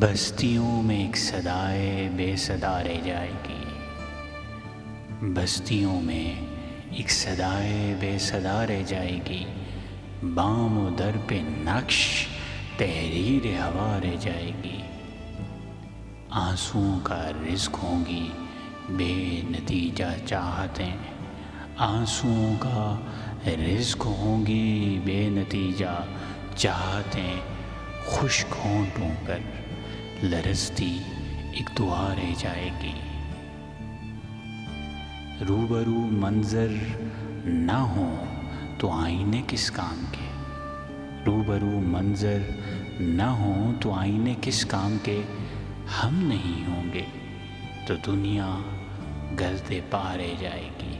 بستیوں میں ایک صدائے بے صدا رہ جائے گی، بستیوں میں ایک صدائے بے صدا رہ جائے گی، بام و در پہ نقش تحریر ہوا رہ جائے گی، آنسوؤں کا رزق ہوں گی بے نتیجہ چاہتیں، آنسوؤں کا رزق ہوں گی بے نتیجہ چاہتیں، خشک ہونٹوں پر لرزتی ایک دعا رہ جائے گی۔ روبرو منظر نہ ہوں تو آئینے کس کام کے، روبرو منظر نہ ہوں تو آئینے کس کام کے، ہم نہیں ہوں گے تو دنیا گلتے پا رہ جائے گی،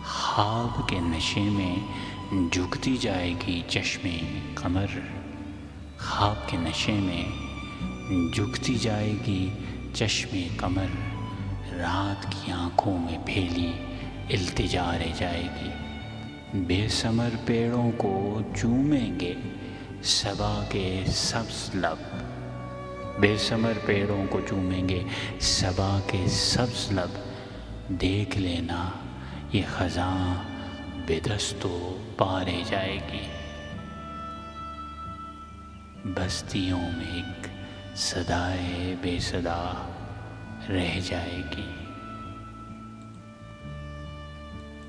خواب کے نشے میں جھکتی جائے گی چشمے قمر، خواب کے نشے میں جھکتی جائے گی چشمے قمر، رات کی آنکھوں میں پھیلی التجا رہ جائے گی، بے ثمر پیڑوں کو چومیں گے صبا کے سبز لب، بے ثمر پیڑوں کو چومیں گے صبا کے سبز لب، دیکھ لینا یہ خزاں بے دست و پا رہ جائے گی، بستیوں میں ایک صدائے بے صدا رہ جائے گی۔